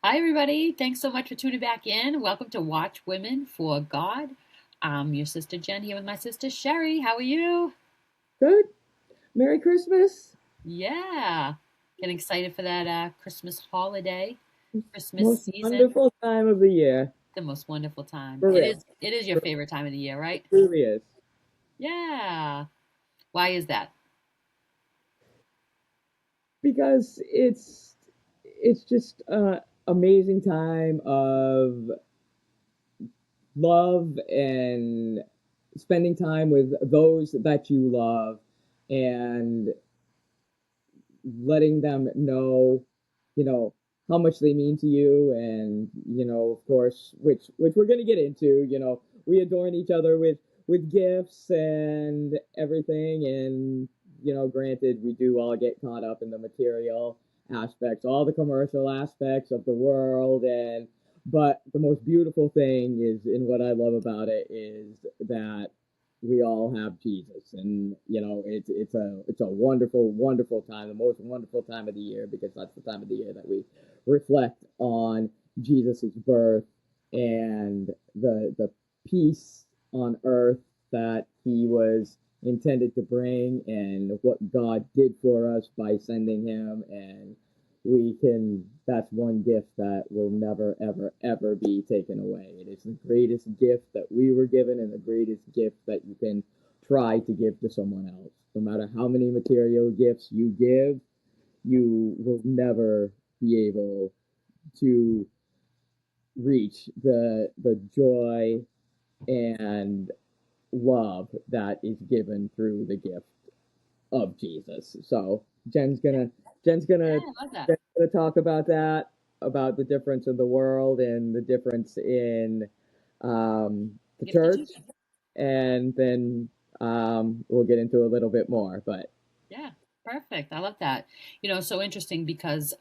Hi, everybody. Thanks so much for tuning back in. Welcome to Watch Women for God. I'm your sister Jen here with my sister Cheri. How are you? Good. Merry Christmas. Yeah. Getting excited for that Christmas holiday, Christmas Most season. wonderful time of the year. The most wonderful time. For It real. is it is your favorite time of the year, It right? truly is. Yeah. Why is that? Because it's just amazing time of love and spending time with those that you love and letting them know, you know, how much they mean to you and, of course, which we're gonna get into, we adorn each other with gifts and everything and granted we do all get caught up in the material aspects, all the commercial aspects of the world and but the most beautiful thing is and what I love about it is that we all have Jesus, and it's a wonderful, wonderful time, the most wonderful time of the year because that's the time of the year that we reflect on Jesus's birth and the peace on earth that he was intended to bring and what God did for us by sending him and we can that's one gift that will never ever ever be taken away. It is the greatest gift that we were given and the greatest gift that you can try to give to someone else. No matter how many material gifts you give, you will never be able to reach the joy and love that is given through the gift of Jesus. So Jen's Yeah, gonna I love that. Jen's gonna talk about that, about the difference in the world and the difference in the Gift of church, Jesus. and then we'll get into a little bit more. But Yeah, perfect. I love that. So interesting because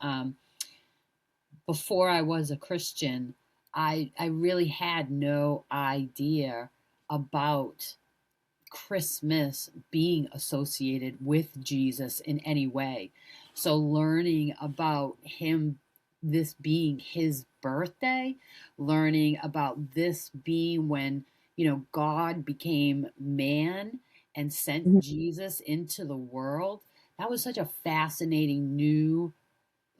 before I was a Christian, I really had no idea about Christmas being associated with Jesus in any way. So learning about him, this being his birthday, learning about this being when, God became man and sent Jesus into the world. That was such a fascinating new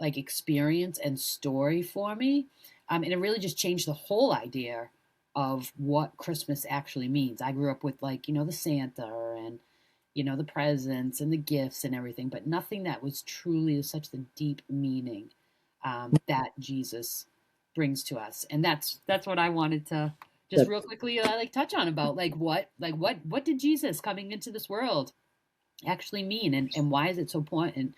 experience and story for me. And it really just changed the whole idea of what Christmas actually means. I grew up with the Santa and the presents and the gifts and everything, but nothing that was truly such the deep meaning that Jesus brings to us. And that's what I wanted to just that real quickly touch on about what did Jesus coming into this world actually mean and why is it so important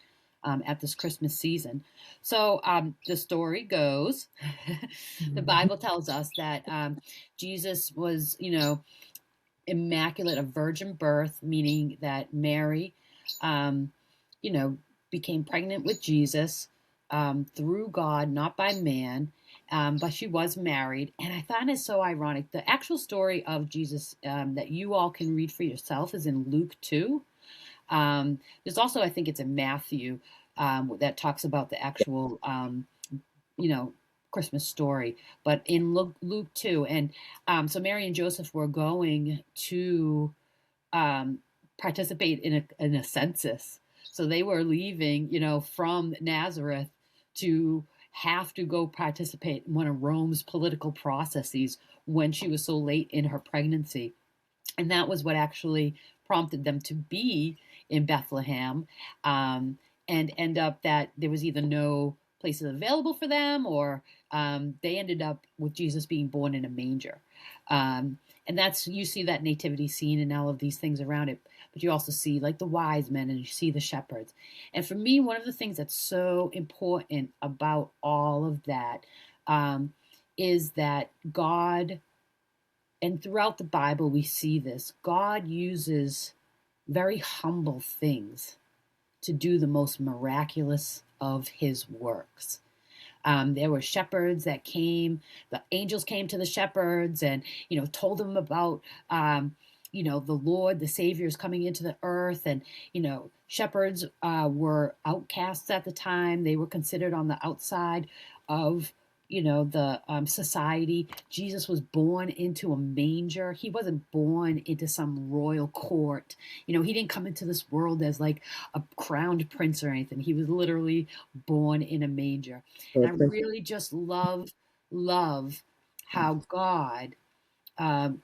at this Christmas season? So the story goes, the Bible tells us that Jesus was, immaculate, a virgin birth, meaning that Mary, um, you know, became pregnant with Jesus through God, not by man. But she was married, and I find it so ironic. The actual story of Jesus that you all can read for yourself is in Luke 2. There's also, I think it's in Matthew, that talks about the actual, you know, Christmas story, but in Luke 2. And so Mary and Joseph were going to um, participate in a census. So they were leaving, from Nazareth to have to go participate in one of Rome's political processes when she was so late in her pregnancy. And that was what actually prompted them to be in Bethlehem, and end up that there was either no places available for them, or they ended up with Jesus being born in a manger. And that's, you see that nativity scene and all of these things around it, but you also see like the wise men and you see the shepherds. And for me, one of the things that's so important about all of that um, is that God, and throughout the Bible, we see this. God uses very humble things to do the most miraculous of his works. There were shepherds that came, the angels came to the shepherds and, told them about, the Lord, the Savior is coming into the earth. And, shepherds were outcasts at the time. They were considered on the outside of the society. Jesus was born into a manger. He wasn't born into some royal court. He didn't come into this world as like a crowned prince or anything. He was literally born in a manger. or And I Prince. really just love how God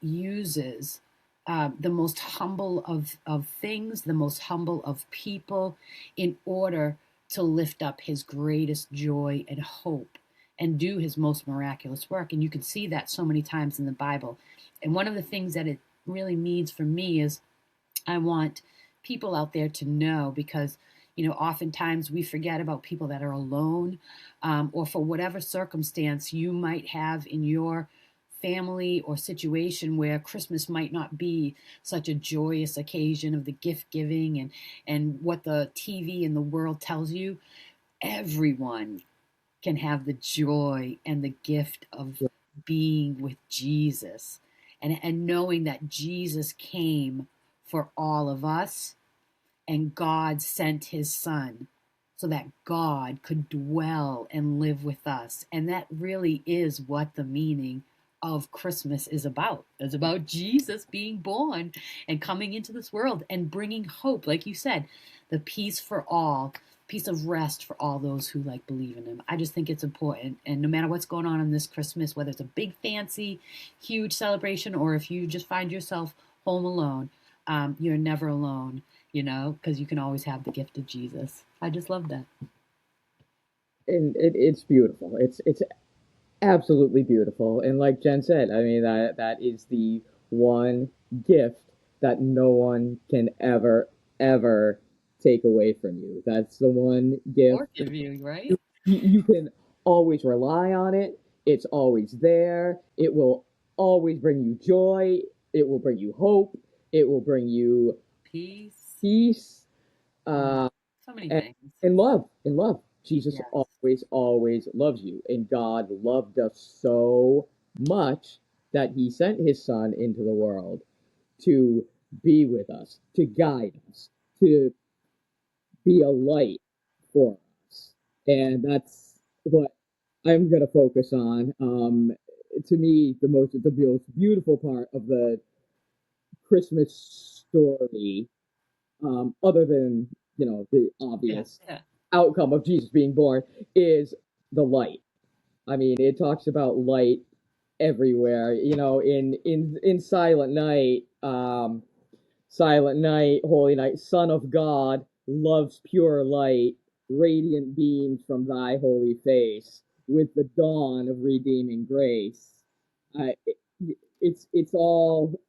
uses the most humble of things, the most humble of people, in order to lift up his greatest joy and hope and do his most miraculous work. And you can see that so many times in the Bible. And one of the things that it really means for me is I want people out there to know, because oftentimes we forget about people that are alone, or for whatever circumstance you might have in your family or situation where Christmas might not be such a joyous occasion of the gift giving and what the TV and the world tells you. Everyone can have the joy and the gift of being with Jesus, and knowing that Jesus came for all of us, and God sent his son so that God could dwell and live with us. And that really is what the meaning of Christmas is about. It's about Jesus being born and coming into this world and bringing hope, like you said, the peace for all, peace of rest for all those who like believe in him. I just think it's important. And no matter what's going on this Christmas, whether it's a big fancy huge celebration, or if you just find yourself home alone, you're never alone, because you can always have the gift of Jesus. I just love that. And it's beautiful. It's absolutely beautiful. And like Jen said, I mean that is the one gift that no one can ever take away from you. That's the one gift Or give you, you, right? you can always rely on it. It's always there. It will always bring you joy. It will bring you hope. It will bring you Peace. peace. Mm, Uh, so many and, things. and love. And love. Jesus Yes. always loves you. And God loved us so much that he sent his son into the world to be with us, to guide us, to be a light for us. And that's what I'm going to focus on. To me, the most beautiful part of the Christmas story, other than the Yeah. obvious Yeah. outcome of Jesus being born, is the light. I mean, it talks about light everywhere. In Silent Night, Holy Night, Son of God, love's pure light, radiant beams from thy holy face, with the dawn of redeeming grace. It, it's all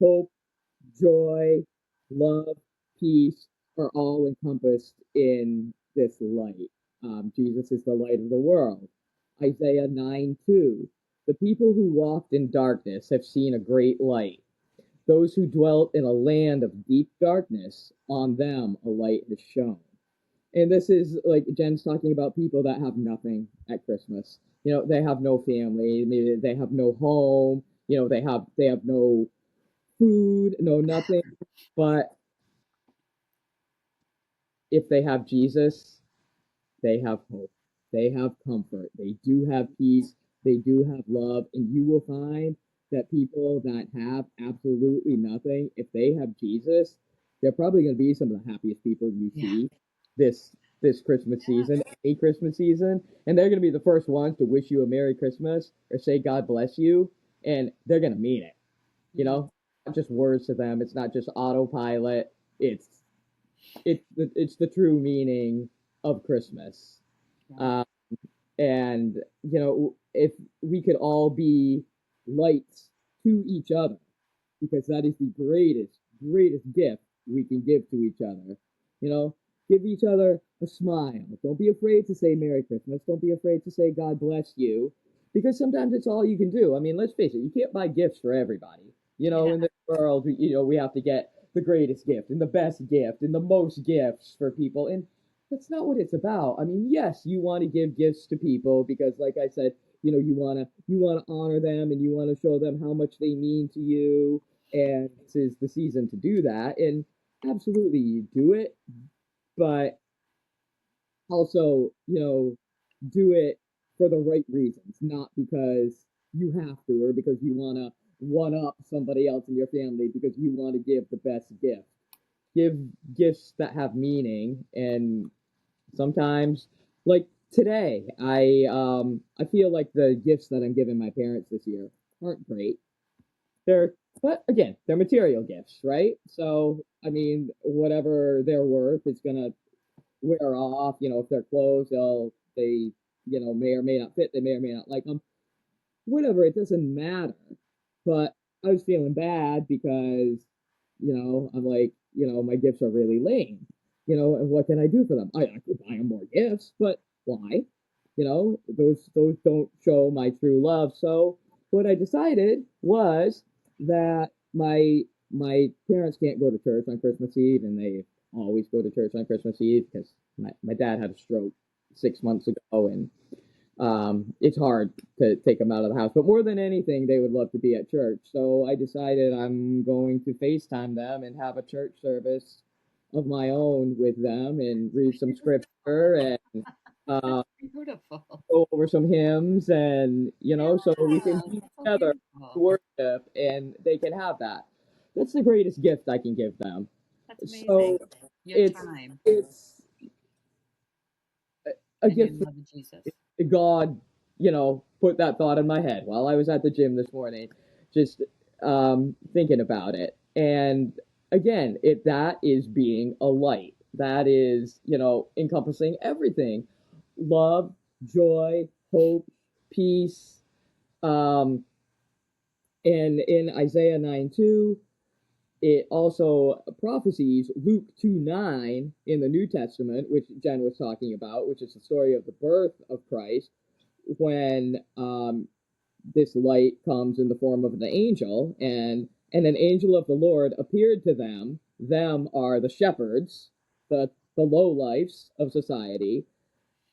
hope, joy, love, peace are all encompassed in this light. Jesus is the light of the world. Isaiah 9:2. The people who walked in darkness have seen a great light. Those who dwelt in a land of deep darkness, on them a light has shone. And this is like Jen's talking about people that have nothing at Christmas. They have no family, maybe they have no home, they have no food, no nothing. But if they have Jesus, they have hope. They have comfort. They do have peace. They do have love. And you will find that people that have absolutely nothing, if they have Jesus, they're probably going to be some of the happiest people you Yeah. see this this Christmas season, any Christmas season. And they're going to be the first ones to wish you a Merry Christmas or say God bless you. And they're going to mean it. You Mm, know, not just words to them. It's not just autopilot. It's the true meaning of Christmas. yeah. Uh, and if we could all be lights to each other, because that is the greatest gift we can give to each other. You know, give each other a smile. Don't be afraid to say Merry Christmas. Don't be afraid to say God bless you, because sometimes it's all you can do. I mean, let's face it, you can't buy gifts for everybody. Yeah. In this world, we have to get the greatest gift and the best gift and the most gifts for people. And that's not what it's about. I mean, yes, you want to give gifts to people because, like I said, you want to honor them and you want to show them how much they mean to you, and this is the season to do that. And absolutely, you do it, but also, do it. for the right reasons, not because you have to or because you want to one up somebody else in your family because you want to give the best gift. Give gifts that have meaning, and sometimes, like today, I feel like the gifts that I'm giving my parents this year aren't great. They're but again, they're material gifts, right? So I mean, whatever they're worth, it's gonna wear off. You know, if they're clothes, they may or may not fit. They may or may not like them. Whatever, it doesn't matter. But I was feeling bad because I'm like, my gifts are really lame. And what can I do for them? I could buy them more gifts, but why? Those don't show my true love. So what I decided was that my parents can't go to church on Christmas Eve, and they always go to church on Christmas Eve because my dad had a stroke 6 months ago, and it's hard to take them out of the house. But more than anything, they would love to be at church. So I decided I'm going to FaceTime them and have a church service of my own with them and read some scripture and uh, Beautiful. go over some hymns, and so we can Yeah, be that's so together, beautiful. worship, and they can have that. That's the greatest gift I can give them. That's So amazing. Your it's time it's a and your gift love of Jesus. God, put that thought in my head while I was at the gym this morning, just thinking about it. And again, that is being a light. That is, encompassing everything: love, joy, hope, peace. Um, and in Isaiah 9:2, it also prophesies Luke 2:9 in the New Testament, which Jen was talking about, which is the story of the birth of Christ, when this light comes in the form of an angel, and an angel of the Lord appeared to them. Them are the shepherds, the low lifes of society,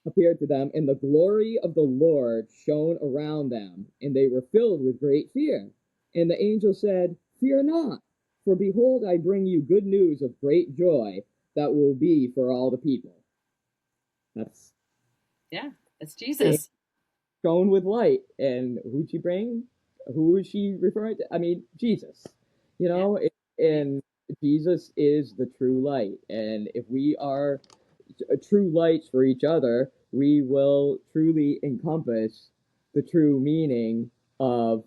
appeared to them, and the glory of the Lord shone around them, and they were filled with great fear. And the angel said, "Fear not, for behold, I bring you good news of great joy that will be for all the people." That's Yeah, that's the Jesus. shone with light. And who'd she bring? Who is she referring to? I mean, Jesus. Yeah, great. And Jesus is the true light. And if we are true lights for each other, we will truly encompass the true meaning of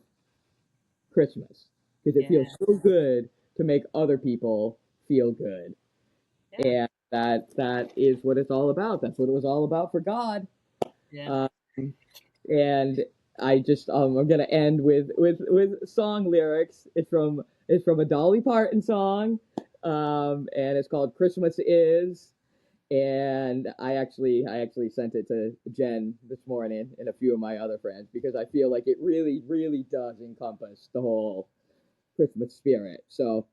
Christmas. Because it feels Yeah, so good to make other people feel good. yeah, And that is what it's all about. That's what it was all about for God. yeah. Um, and I'm gonna end with song lyrics. It's from a Dolly Parton song, and it's called "Christmas Is." And I actually sent it to Jen this morning and a few of my other friends because I feel like it really really does encompass the whole Christmas spirit. So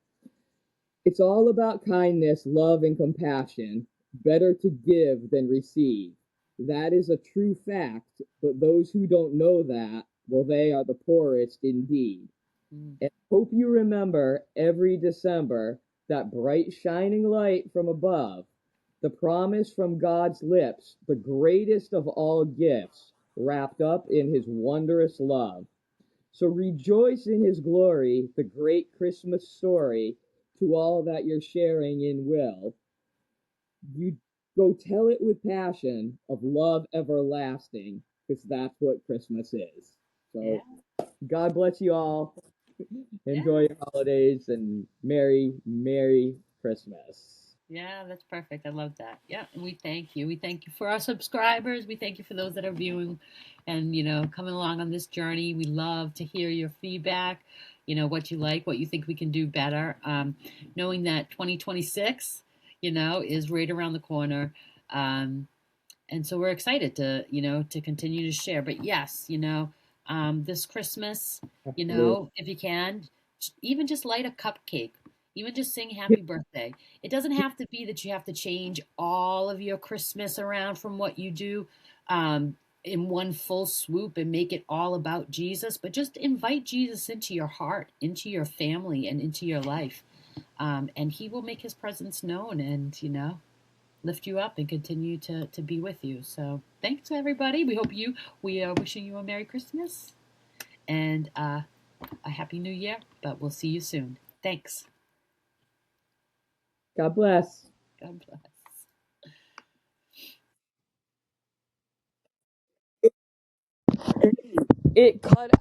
it's all about kindness, love, and compassion. Better to give than receive. That is a true fact, but those who don't know that, well, they are the poorest indeed. Mm. And hope you remember every December that bright shining light from above, the promise from God's lips, the greatest of all gifts, wrapped up in his wondrous love. So rejoice in his glory, the great Christmas story, to all that you're sharing in will. You go tell it with passion of love everlasting, because that's what Christmas is. Yeah, So God bless you all. yeah. Enjoy your holidays and Merry Christmas. Yeah, that's perfect. I love that. Yeah, and we thank you. We thank you for our subscribers. We thank you for those that are viewing and, coming along on this journey. We love to hear your feedback, what you like, what you think we can do better. Knowing that 2026, is right around the corner. Um, and so we're excited to continue to share. But yes, this Christmas, Absolutely. if you can, even just light a cupcake, even just sing happy birthday. It doesn't have to be that you have to change all of your Christmas around from what you do in one full swoop and make it all about Jesus, but just invite Jesus into your heart, into your family, and into your life. And he will make his presence known. And, lift you up and continue to be with you. So thanks everybody. We are wishing you a Merry Christmas and a Happy New Year, but we'll see you soon. Thanks. God bless. God bless. It cut.